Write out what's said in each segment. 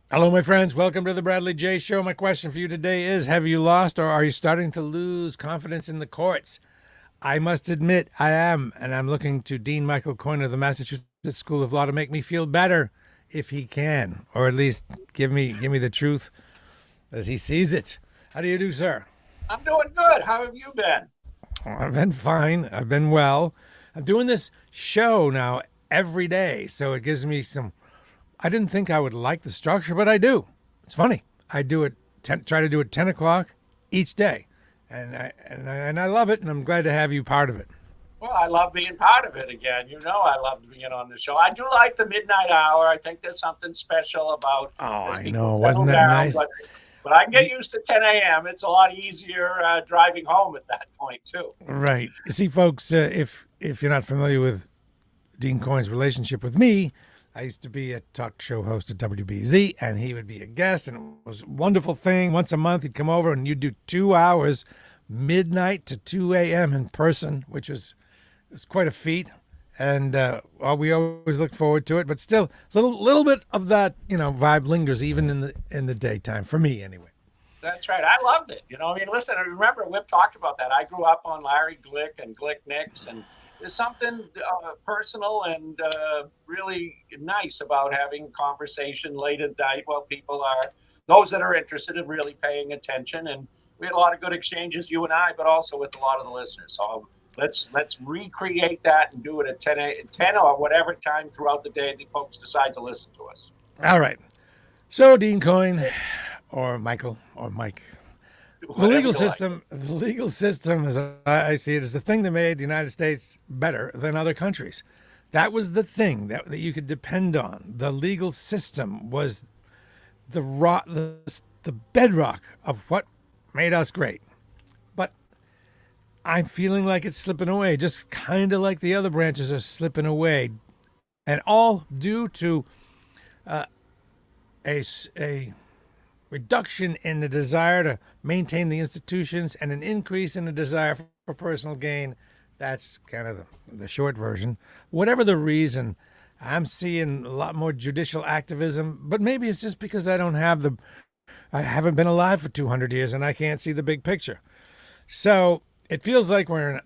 Hello, my friends. Welcome to the Bradley J. Show. My question for you today is: have you lost or are you starting to lose confidence in the courts? I must admit I am, and I'm looking to Dean Michael Coyne of the Massachusetts School of Law to make me feel better if he can, or at least give me the truth as he sees it. How do you do, sir? I'm doing good. How have you been? I've been fine. I've been well. I'm doing this show now every day, so it gives me some. I didn't think I would like the structure, but I do. It's funny. I do it. Try to do it 10 o'clock each day, and I love it, and I'm glad to have you part of it. Well, I love being part of it again. You know, I loved being on the show. I do like the midnight hour. I think there's something special about Oh, as I people know. settle Wasn't that down. nice? But I can get The, used to 10 a.m. It's a lot easier driving home at that point too. right. You see, folks, if you're not familiar with Dean Coyne's relationship with me, I used to be a talk show host at WBZ, and he would be a guest, and it was a wonderful thing. Once a month, he'd come over, and you'd do 2 hours, midnight to 2 a.m. in person, which was quite a feat. And well, we always looked forward to it, but still, little bit of that vibe lingers even in the daytime for me anyway. That's right. I loved it. I mean, listen, I remember we've talked about that. I grew up on Larry Glick and Glick Nicks, and there's something personal and really nice about having conversation late at night while people are, those that are interested in really paying attention. And we had a lot of good exchanges, you and I, but also with a lot of the listeners. So let's recreate that and do it at 10 or whatever time throughout the day that folks decide to listen to us. All right. So Dean Coyne, or Michael, or Mike, the Whatever legal you like. system, the legal system, as I see it, is the thing that made the United States better than other countries. That was the thing that you could depend on. The legal system was the bedrock of what made us great. But I'm feeling like it's slipping away, just kind of like the other branches are slipping away, and all due to a reduction in the desire to maintain the institutions and an increase in the desire for personal gain. That's kind of the short version. Whatever the reason, I'm seeing a lot more judicial activism, but maybe it's just because I haven't been alive for 200 years and I can't see the big picture. So it feels like we're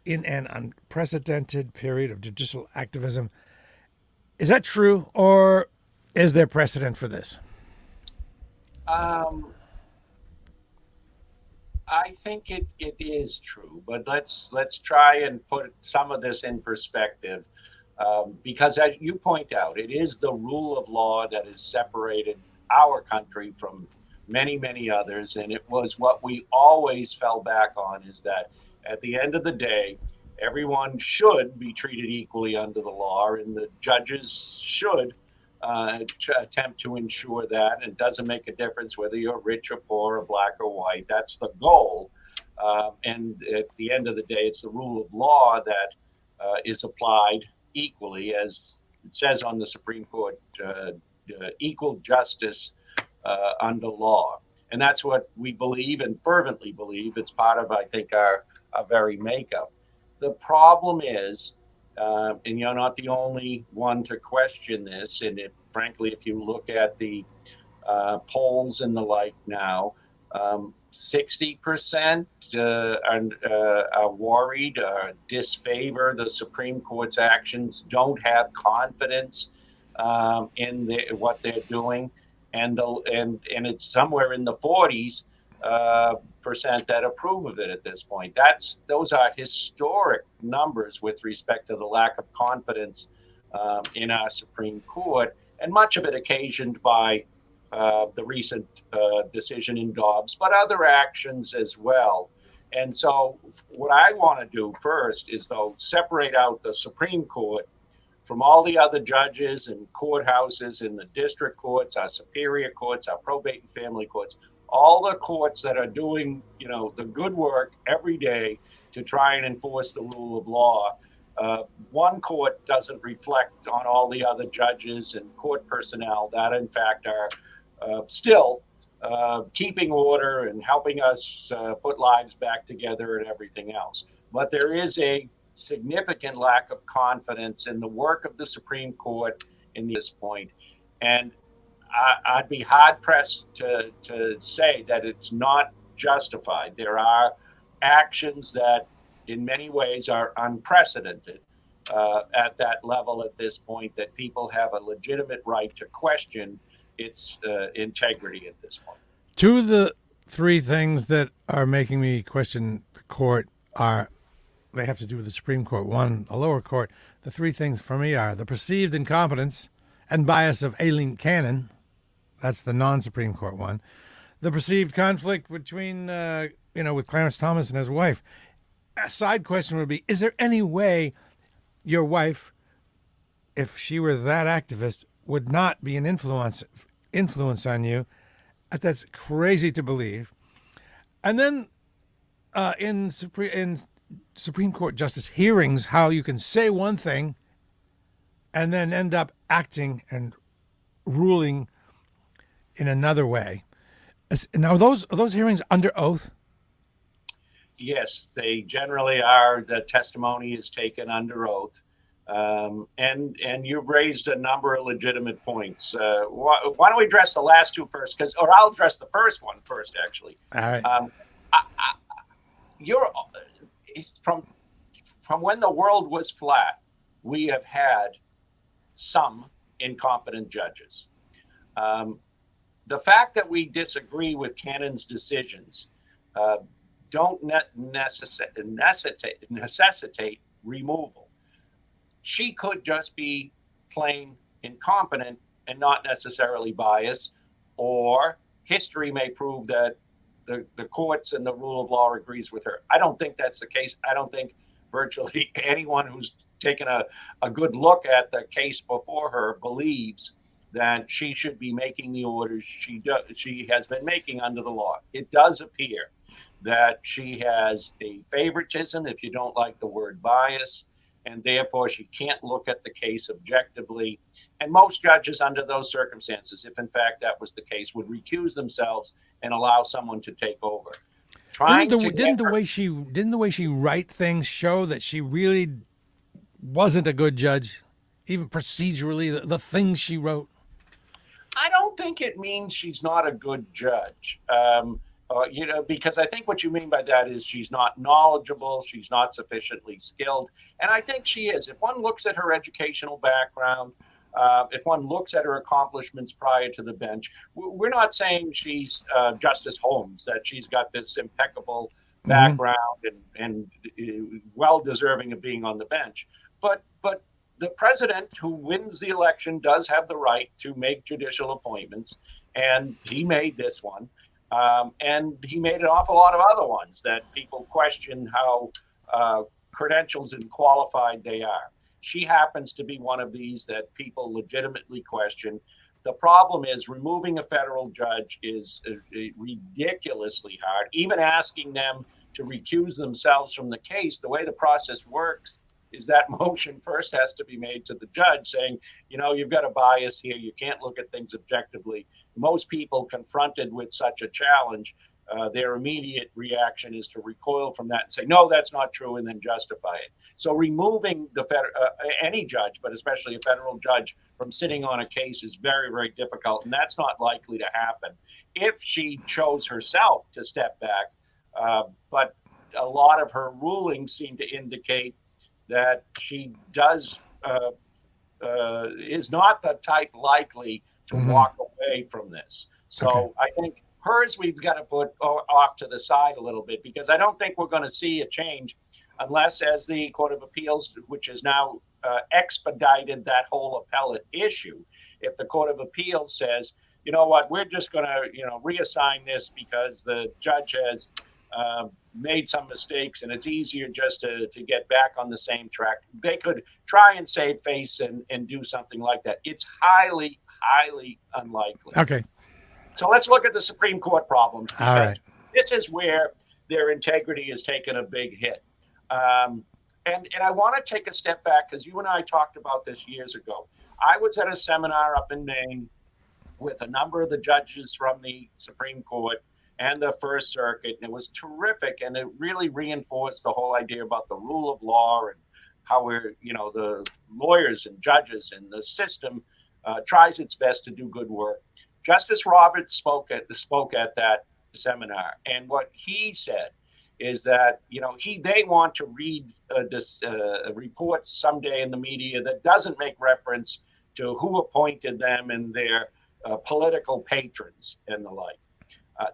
in an unprecedented period of judicial activism. Is that true, or is there precedent for this? Um, I think it is true, but let's try and put some of this in perspective, because as you point out, it is the rule of law that has separated our country from many others, and it was what we always fell back on: is that at the end of the day, everyone should be treated equally under the law, and the judges should attempt to ensure that. And it doesn't make a difference whether you're rich or poor or black or white. That's the goal. And at the end of the day, it's the rule of law that is applied equally, as it says on the Supreme Court, equal justice under law. And that's what we believe and fervently believe. It's part of, I think, our very makeup. The problem is, and you're not the only one to question this. And frankly, if you look at the polls and the like now, 60% are worried, disfavor the Supreme Court's actions, don't have confidence in what they're doing, and it's somewhere in the 40s percent that approve of it at this point. Those are historic numbers with respect to the lack of confidence in our Supreme Court, and much of it occasioned by the recent decision in Dobbs, but other actions as well. And so, what I want to do first is, though, separate out the Supreme Court from all the other judges and courthouses in the district courts, our superior courts, our probate and family courts, all the courts that are doing, the good work every day to try and enforce the rule of law. One court doesn't reflect on all the other judges and court personnel that, in fact, are still keeping order and helping us put lives back together and everything else. But there is a significant lack of confidence in the work of the Supreme Court in this point. And I'd be hard pressed to say that it's not justified. There are actions that, in many ways, are unprecedented at that level at this point, that people have a legitimate right to question its integrity at this point. Two of the three things that are making me question the court are they have to do with the Supreme Court. One, a lower court. The three things for me are the perceived incompetence and bias of Aileen Cannon. That's the non-Supreme Court one. The perceived conflict between, with Clarence Thomas and his wife. A side question would be, is there any way your wife, if she were that activist, would not be an influence on you? That's crazy to believe. And then in Supreme Court justice hearings, how you can say one thing and then end up acting and ruling in another way. Now, are those hearings under oath? Yes, they generally are. The testimony is taken under oath. And you've raised a number of legitimate points. Why don't we address the last two first? Or I'll address the first one first, actually. All right. You're from when the world was flat, we have had some incompetent judges. The fact that we disagree with Cannon's decisions don't necessitate removal. She could just be plain incompetent and not necessarily biased, or history may prove that the courts and the rule of law agrees with her. I don't think that's the case. I don't think virtually anyone who's taken a good look at the case before her believes that she should be making the orders she has been making under the law. It does appear that she has a favoritism, if you don't like the word bias, and therefore she can't look at the case objectively. And most judges under those circumstances, if in fact that was the case, would recuse themselves and allow someone to take over. Didn't the way she write things show that she really wasn't a good judge, even procedurally, the things she wrote? I don't think it means she's not a good judge. Because I think what you mean by that is she's not knowledgeable, she's not sufficiently skilled. And I think she is. If one looks at her educational background, if one looks at her accomplishments prior to the bench, we're not saying she's Justice Holmes, that she's got this impeccable background and well deserving of being on the bench. But the president who wins the election does have the right to make judicial appointments, and he made this one. And he made an awful lot of other ones that people question how credentials and qualified they are. She happens to be one of these that people legitimately question. The problem is removing a federal judge is ridiculously hard. Even asking them to recuse themselves from the case, the way the process works is that motion first has to be made to the judge saying, you've got a bias here. You can't look at things objectively. Most people confronted with such a challenge, their immediate reaction is to recoil from that and say, no, that's not true, and then justify it. So removing any judge, but especially a federal judge, from sitting on a case is very, very difficult, and that's not likely to happen if she chose herself to step back. But a lot of her rulings seem to indicate that she is not the type likely to walk away from this. So okay. I think hers we've got to put off to the side a little bit, because I don't think we're going to see a change unless, as the Court of Appeals, which has now expedited that whole appellate issue, if the Court of Appeals says, you know what, we're just going to reassign this because the judge has made some mistakes and it's easier just to get back on the same track. They could try and save face and do something like that. It's highly, highly unlikely. Okay. So let's look at the Supreme Court problem. All right. This is where their integrity has taken a big hit. And I want to take a step back, because you and I talked about this years ago. I was at a seminar up in Maine with a number of the judges from the Supreme Court and the First Circuit, and it was terrific, and it really reinforced the whole idea about the rule of law and how the lawyers and judges and the system tries its best to do good work. Justice Roberts spoke at that seminar, and what he said is that they want to read reports someday in the media that doesn't make reference to who appointed them and their political patrons and the like.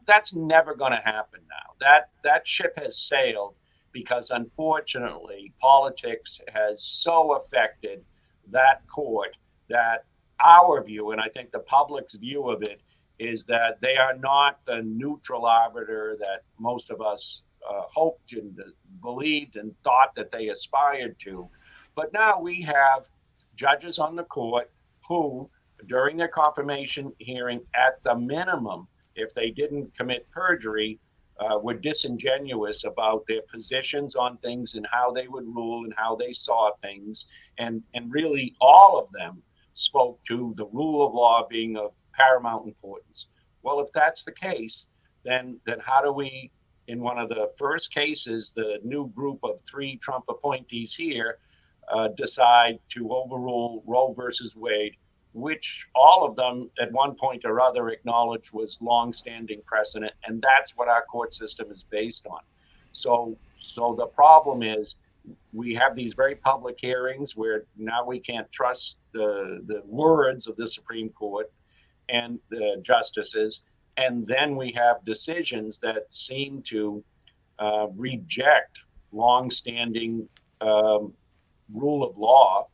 That's never going to happen now. That ship has sailed because, unfortunately, politics has so affected that court that our view, and I think the public's view of it, is that they are not the neutral arbiter that most of us hoped and believed and thought that they aspired to. But now we have judges on the court who, during their confirmation hearing, at the minimum, if they didn't commit perjury, were disingenuous about their positions on things and how they would rule and how they saw things. And really, all of them spoke to the rule of law being of paramount importance. Well, if that's the case, then how do we, in one of the first cases, the new group of 3 Trump appointees here, decide to overrule Roe versus Wade, which all of them at one point or other acknowledged was longstanding precedent, and that's what our court system is based on. So the problem is we have these very public hearings where now we can't trust the words of the Supreme Court and the justices, and then we have decisions that seem to reject longstanding rule of law,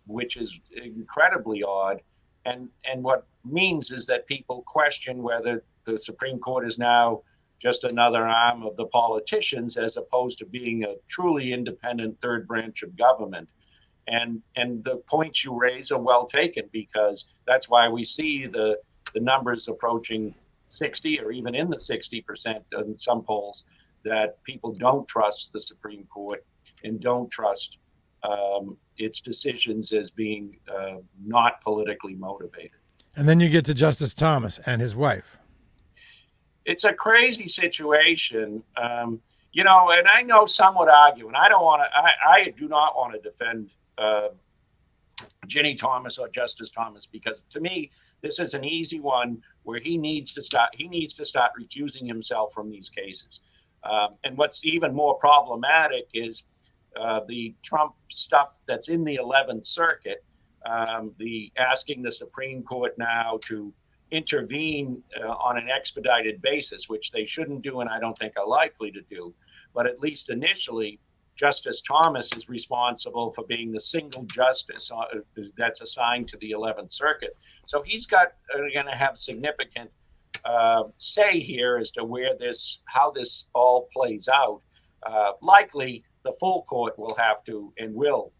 which is incredibly odd. And what means is that people question whether the Supreme Court is now just another arm of the politicians as opposed to being a truly independent third branch of government. And the points you raise are well taken, because that's why we see the numbers approaching 60 or even in the 60% in some polls, that people don't trust the Supreme Court and don't trust its decisions as being not politically motivated. And then you get to Justice Thomas and his wife. It's a crazy situation, and I know some would argue, and I do not want to defend Ginny Thomas or Justice Thomas, because to me, this is an easy one where he needs to start recusing himself from these cases. And what's even more problematic is the Trump stuff that's in the 11th Circuit, the asking the Supreme Court now to intervene on an expedited basis, which they shouldn't do and I don't think are likely to do. But at least initially, Justice Thomas is responsible for being the single justice that's assigned to the 11th Circuit. So he's going to have significant say here as to how this all plays out. Likely, the full court will have to and will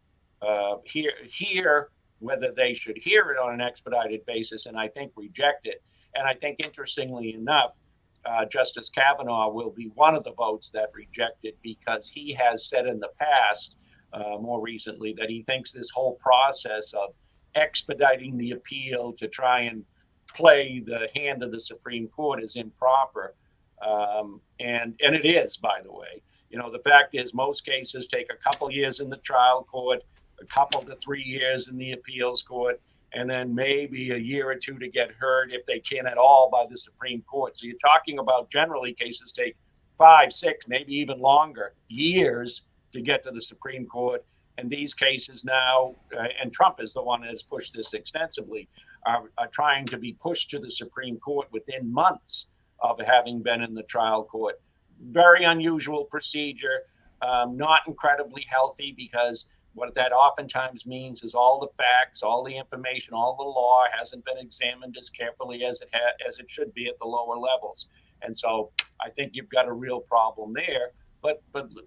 hear whether they should hear it on an expedited basis, and I think reject it. And I think, interestingly enough, Justice Kavanaugh will be one of the votes that reject it, because he has said in the past, more recently, that he thinks this whole process of expediting the appeal to try and play the hand of the Supreme Court is improper. And it is, by the way. The fact is, most cases take a couple years in the trial court, a couple to 3 years in the appeals court, and then maybe a year or two to get heard, if they can at all, by the Supreme Court. So you're talking about generally cases take 5, 6, maybe even longer years to get to the Supreme Court. And these cases now, and Trump is the one that has pushed this extensively, are trying to be pushed to the Supreme Court within months of having been in the trial court. Very unusual procedure, not incredibly healthy, because what that oftentimes means is all the facts, all the information, all the law hasn't been examined as carefully as it should be at the lower levels. And so I think you've got a real problem there. But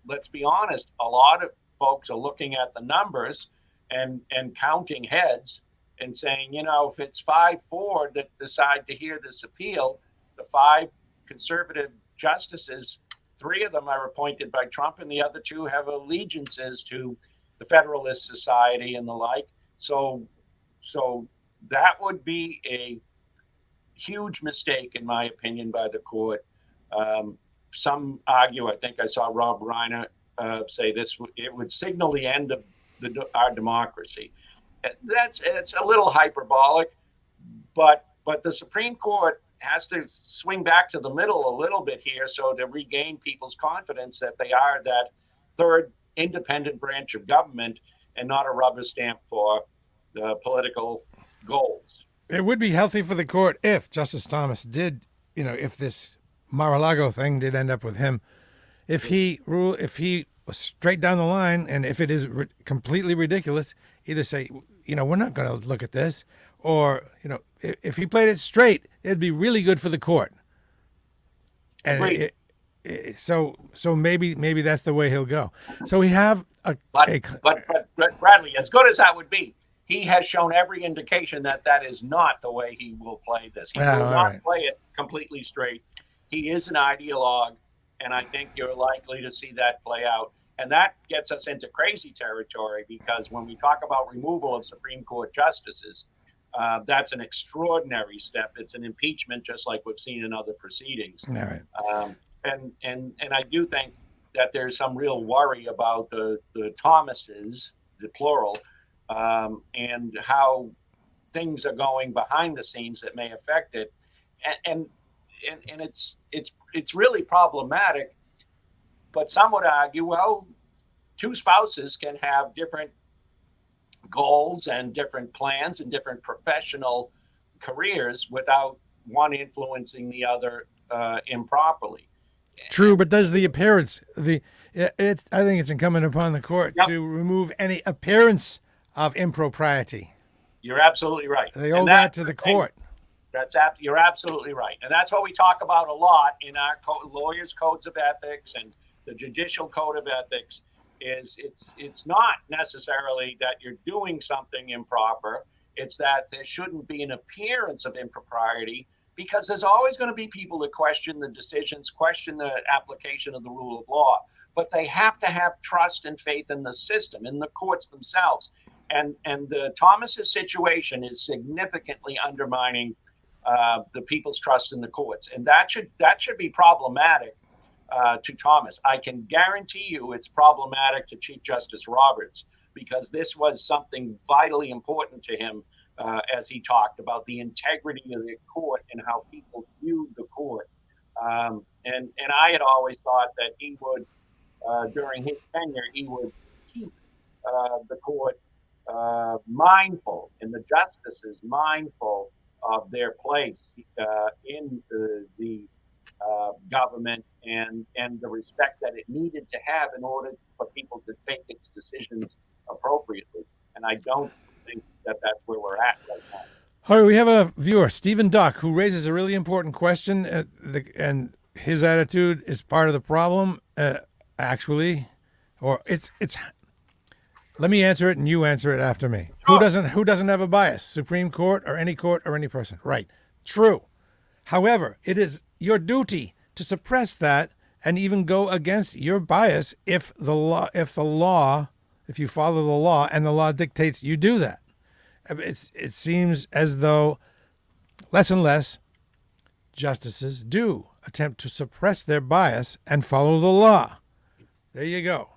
let's be honest, a lot of folks are looking at the numbers and counting heads and saying, if it's 5-4 that decide to hear this appeal, the 5 conservative justices, 3 of them are appointed by Trump, and the other 2 have allegiances to the Federalist Society and the like. So that would be a huge mistake, in my opinion, by the court. Some argue, I think I saw Rob Reiner say it would signal the end of our democracy. It's a little hyperbolic, but But the Supreme Court has to swing back to the middle a little bit here, so to regain people's confidence that they are that third independent branch of government and not a rubber stamp for the political goals. It would be healthy for the court if Justice Thomas did, if this Mar-a-Lago thing did end up with him, if he was straight down the line, and if it is completely ridiculous, either say, we're not going to look at this, or if he played it straight, it'd be really good for the court. And so maybe that's the way he'll go. So we have but Bradley, as good as that would be, he has shown every indication that that is not the way he will play this. He will not play it completely straight. He is an ideologue, and I think you're likely to see that play out. And that gets us into crazy territory, because when we talk about removal of Supreme Court justices, that's an extraordinary step. It's an impeachment, just like we've seen in other proceedings. All right. And I do think that there's some real worry about the Thomases, the plural, and how things are going behind the scenes that may affect it. And it's really problematic. But some would argue, well, two spouses can have different goals and different plans and different professional careers without one influencing the other improperly. True, but does the appearance I think it's incumbent upon the court to remove any appearance of impropriety. You're absolutely right. They owe that to the court. You're absolutely right, and that's what we talk about a lot in our lawyers' codes of ethics and the judicial code of ethics. Is it's not necessarily that you're doing something improper. It's that there shouldn't be an appearance of impropriety, because there's always going to be people that question the decisions, question the application of the rule of law. But they have to have trust and faith in the system, in the courts themselves. And the Thomas's situation is significantly undermining the people's trust in the courts, and that should be problematic to Thomas. I can guarantee you it's problematic to Chief Justice Roberts, because this was something vitally important to him, as he talked about the integrity of the court and how people viewed the court. And I had always thought that he would, during his tenure, he would keep the court mindful, and the justices mindful of their place in the government and the respect that it needed to have in order for people to take its decisions appropriately. And I don't think that that's where we're at right now. All right, we have a viewer, Stephen Duck, who raises a really important question, and his attitude is part of the problem, actually. Or it's. Let me answer it, and you answer it after me. Sure. Who doesn't have a bias? Supreme Court or any person? Right. True. However, it is your duty to suppress that and even go against your bias if you follow the law and the law dictates you do that. It seems as though less and less justices do attempt to suppress their bias and follow the law. There you go.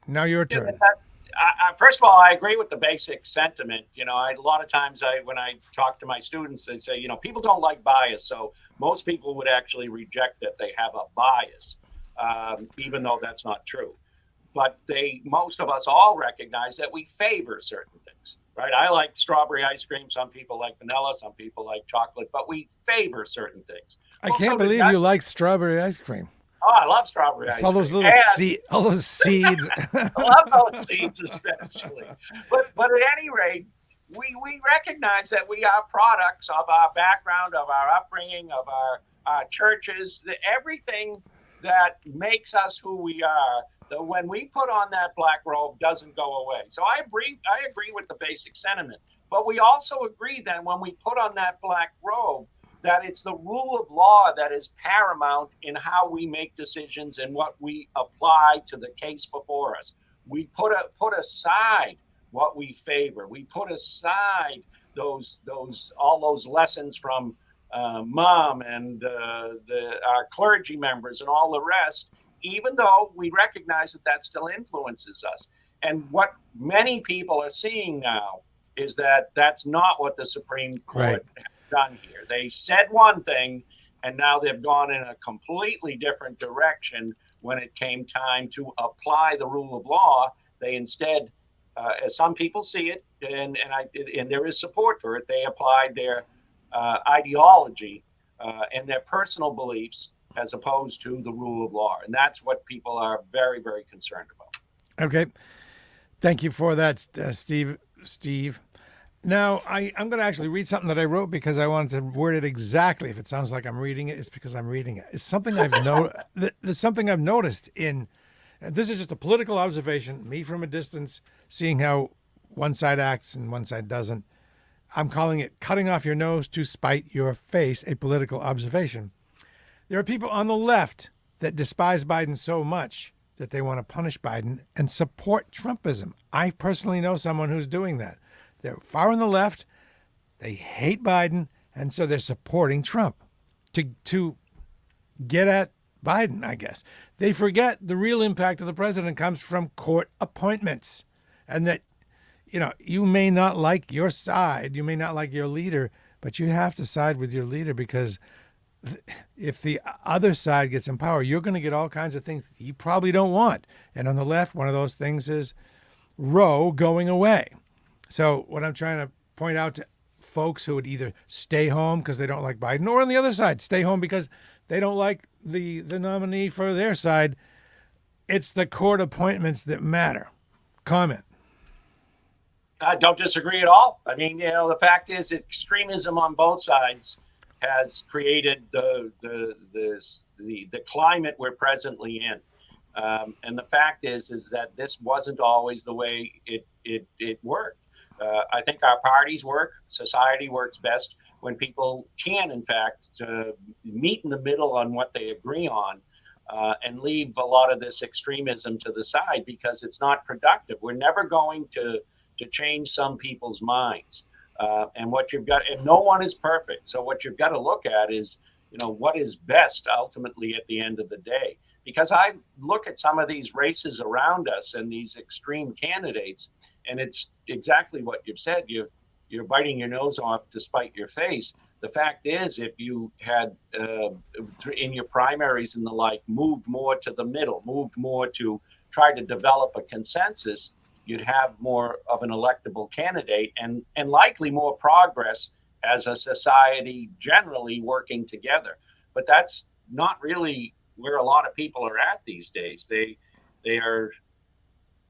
Now your turn. First of all, I agree with the basic sentiment. A lot of times when I talk to my students, they say, people don't like bias. So most people would actually reject that they have a bias, even though that's not true. But most of us all recognize that we favor certain things, right? I like strawberry ice cream. Some people like vanilla. Some people like chocolate. But we favor certain things. I can't believe you like strawberry ice cream. Oh, I love strawberry ice cream. All those little all those seeds. I love those seeds especially. But at any rate, we recognize that we are products of our background, of our upbringing, of our churches, everything that makes us who we are. That when we put on that black robe doesn't go away. So I agree with the basic sentiment. But we also agree that when we put on that black robe, that it's the rule of law that is paramount in how we make decisions and what we apply to the case before us. We put aside what we favor. We put aside all those lessons from mom and our clergy members and all the rest, even though we recognize that still influences us. And what many people are seeing now is that that's not what the Supreme Court has done here. They said one thing, and now they've gone in a completely different direction when it came time to apply the rule of law. They instead, as some people see it, and there is support for it, they applied their ideology and their personal beliefs as opposed to the rule of law. And that's what people are very, very concerned about. Okay. Thank you for that, Steve. Now, I'm going to actually read something that I wrote because I wanted to word it exactly. If it sounds like I'm reading it, it's because I'm reading it. It's something there's something I've noticed in, and this is just a political observation, me from a distance, seeing how one side acts and one side doesn't. I'm calling it cutting off your nose to spite your face, a political observation. There are people on the left that despise Biden so much that they want to punish Biden and support Trumpism. I personally know someone who's doing that. They're far on the left, they hate Biden, and so they're supporting Trump to get at Biden, I guess. They forget the real impact of the president comes from court appointments, and that, you may not like your side, you may not like your leader, but you have to side with your leader, because if the other side gets in power, you're going to get all kinds of things you probably don't want. And on the left, one of those things is Roe going away. So what I'm trying to point out to folks who would either stay home because they don't like Biden, or on the other side, stay home because they don't like the nominee for their side, it's the court appointments that matter. Comment. I don't disagree at all. I mean, the fact is extremism on both sides has created the climate we're presently in. And the fact is that this wasn't always the way it worked. I think our parties work, society works best when people can, in fact, meet in the middle on what they agree on, and leave a lot of this extremism to the side, because it's not productive. We're never going to change some people's minds. And what you've got, and no one is perfect. So what you've got to look at is, what is best ultimately at the end of the day. Because I look at some of these races around us and these extreme candidates, and it's exactly what you've said. You're biting your nose off to spite your face. The fact is, if you had in your primaries and the like moved more to the middle, moved more to try to develop a consensus, you'd have more of an electable candidate and likely more progress as a society generally working together. But that's not really where a lot of people are at these days. They are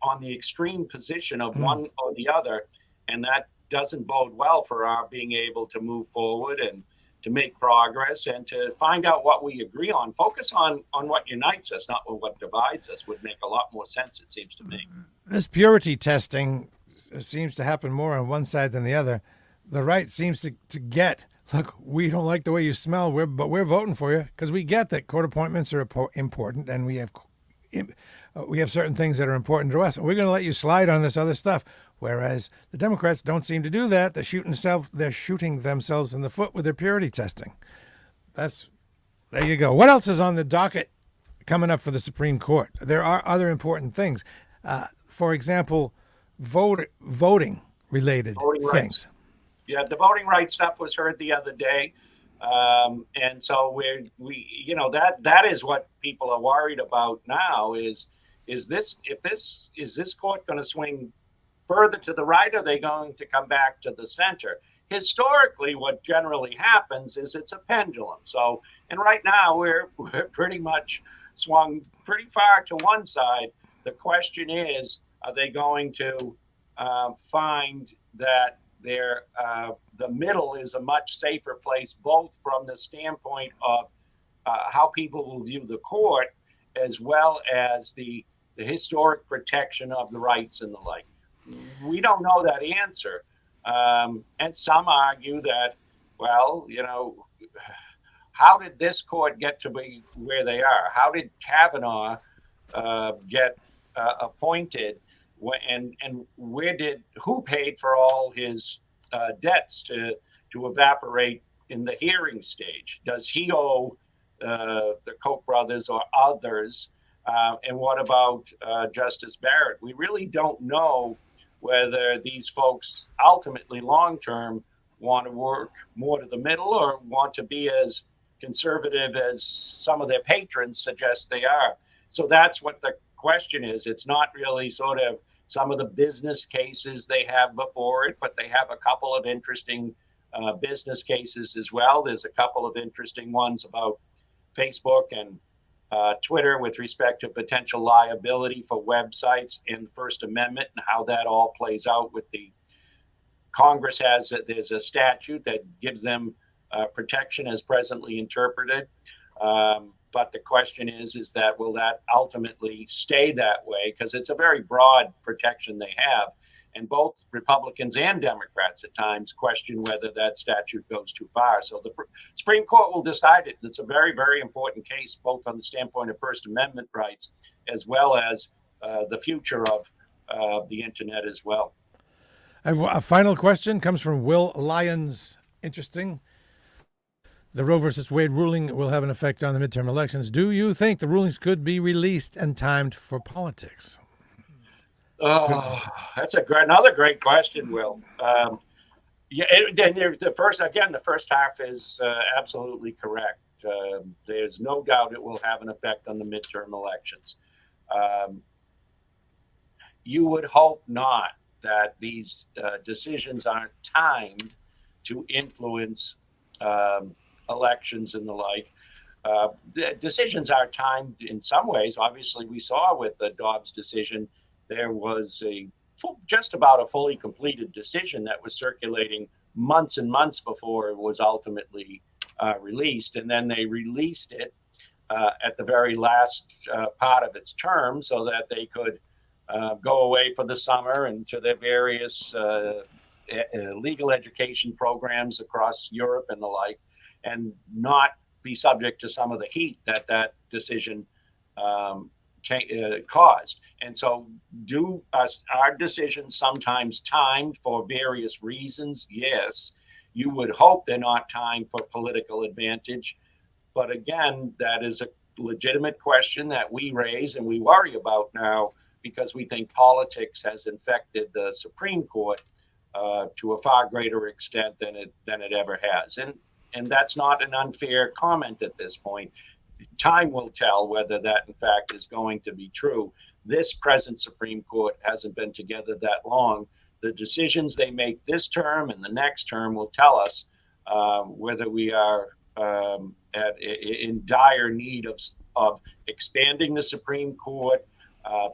on the extreme position of one or the other, and that doesn't bode well for our being able to move forward and to make progress and to find out what we agree on. Focus on what unites us, not what divides us, would make a lot more sense, it seems to me. This purity testing seems to happen more on one side than the other. The right seems to get, look, we don't like the way you smell, but we're voting for you because we get that court appointments are important, and we have certain things that are important to us, and we're going to let you slide on this other stuff. Whereas the Democrats don't seem to do that. They're shooting themselves in the foot with their purity testing. There you go. What else is on the docket coming up for the Supreme Court? There are other important things. For example, voting related things. Rights. Yeah, the voting rights stuff was heard the other day. And so that is what people are worried about now is this court going to swing further to the right, or are they going to come back to the center? Historically, what generally happens is it's a pendulum. So, and right now we're pretty much swung pretty far to one side. The question is, are they going to find that the middle is a much safer place, both from the standpoint of how people will view the court, as well as the historic protection of the rights and the like? We don't know that answer. And some argue that, well, how did this court get to be where they are? How did Kavanaugh get appointed? And who paid for all his debts to evaporate in the hearing stage? Does he owe the Koch brothers or others? And what about Justice Barrett? We really don't know whether these folks ultimately long-term want to work more to the middle or want to be as conservative as some of their patrons suggest they are. So that's what the question is. It's not really sort of some of the business cases they have before it, but they have a couple of interesting business cases as well. There's a couple of interesting ones about Facebook and Twitter with respect to potential liability for websites and First Amendment and how that all plays out with the Congress there's a statute that gives them protection as presently interpreted. But the question is that will that ultimately stay that way? Because it's a very broad protection they have. And both Republicans and Democrats at times question whether that statute goes too far. So the Supreme Court will decide it. It's a very, very important case, both on the standpoint of First Amendment rights, as well as the future of the internet as well. I have a final question, comes from Will Lyons. Interesting. The Roe versus Wade ruling will have an effect on the midterm elections. Do you think the rulings could be released and timed for politics? Oh, that's another great question, Will. The first half is absolutely correct. There's no doubt it will have an effect on the midterm elections. You would hope not that these decisions aren't timed to influence elections and the like. The decisions are timed in some ways. Obviously, we saw with the Dobbs decision, there was just about a fully completed decision that was circulating months and months before it was ultimately released. And then they released it at the very last part of its term so that they could go away for the summer and to their various legal education programs across Europe and the like, and not be subject to some of the heat that decision caused. And so our decisions sometimes timed for various reasons? Yes. You would hope they're not timed for political advantage. But again, that is a legitimate question that we raise and we worry about now because we think politics has infected the Supreme Court to a far greater extent than it ever has. And that's not an unfair comment at this point. Time will tell whether that, in fact, is going to be true. This present Supreme Court hasn't been together that long. The decisions they make this term and the next term will tell us whether we are in dire need of expanding the Supreme Court,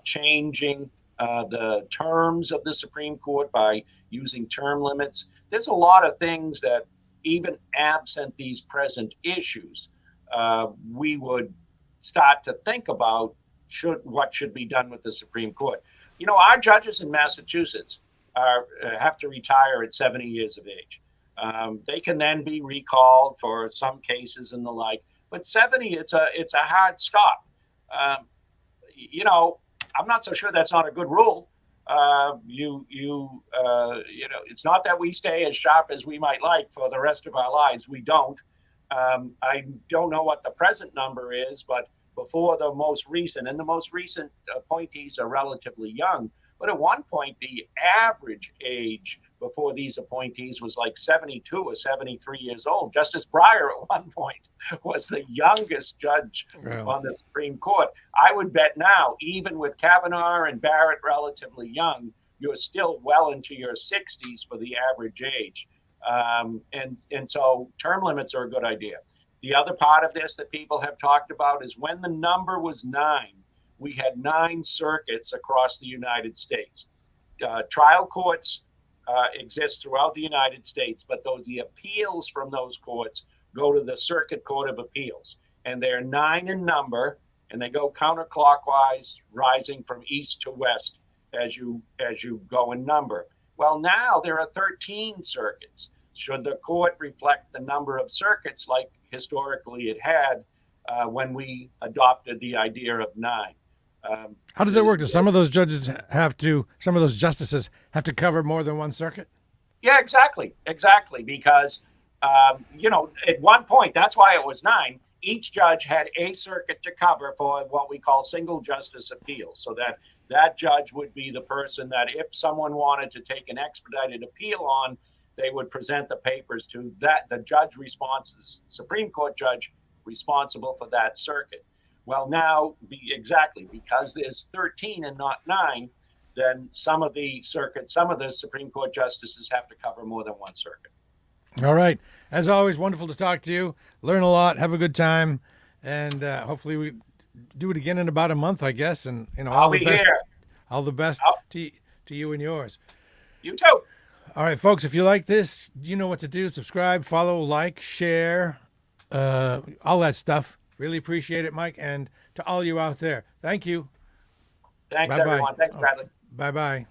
changing the terms of the Supreme Court by using term limits. There's a lot of things that, even absent these present issues, we would start to think about what should be done with the Supreme Court. You know, our judges in Massachusetts have to retire at 70 years of age. They can then be recalled for some cases and the like, but 70, it's a hard stop. You know, I'm not so sure that's not a good rule. It's not that we stay as sharp as we might like for the rest of our lives. We don't. I don't know what the present number is, but before the most recent appointees are relatively young. But at one point, the average age before these appointees was like 72 or 73 years old. Justice Breyer at one point was the youngest judge on the Supreme Court. I would bet now, even with Kavanaugh and Barrett relatively young, you're still well into your 60s for the average age. And so term limits are a good idea. The other part of this that people have talked about is when the number was 9, we had 9 circuits across the United States. Trial courts exist throughout the United States, but the appeals from those courts go to the Circuit Court of Appeals. And they're 9 in number, and they go counterclockwise, rising from east to west as you go in number. Well, now there are 13 circuits. Should the court reflect the number of circuits like historically it had when we adopted the idea of 9? How does it work? Do some of those justices have to cover more than one circuit? Yeah, exactly. Because, at one point, that's why it was 9. Each judge had a circuit to cover for what we call single justice appeals. So that judge would be the person that if someone wanted to take an expedited appeal on, they would present the papers to the judge responses, Supreme Court judge responsible for that circuit. Well, now, because there's 13 and not 9, then some of the Supreme Court justices have to cover more than one circuit. All right. As always, wonderful to talk to you. Learn a lot. Have a good time. And hopefully we do it again in about a month, I guess. And I'll be here. All the best to you and yours. You too. All right, folks, if you like this, you know what to do. Subscribe, follow, like, share, all that stuff. Really appreciate it, Mike. And to all you out there, thank you. Thanks, Bye-bye. everyone. Thanks, Bradley. Bye-bye.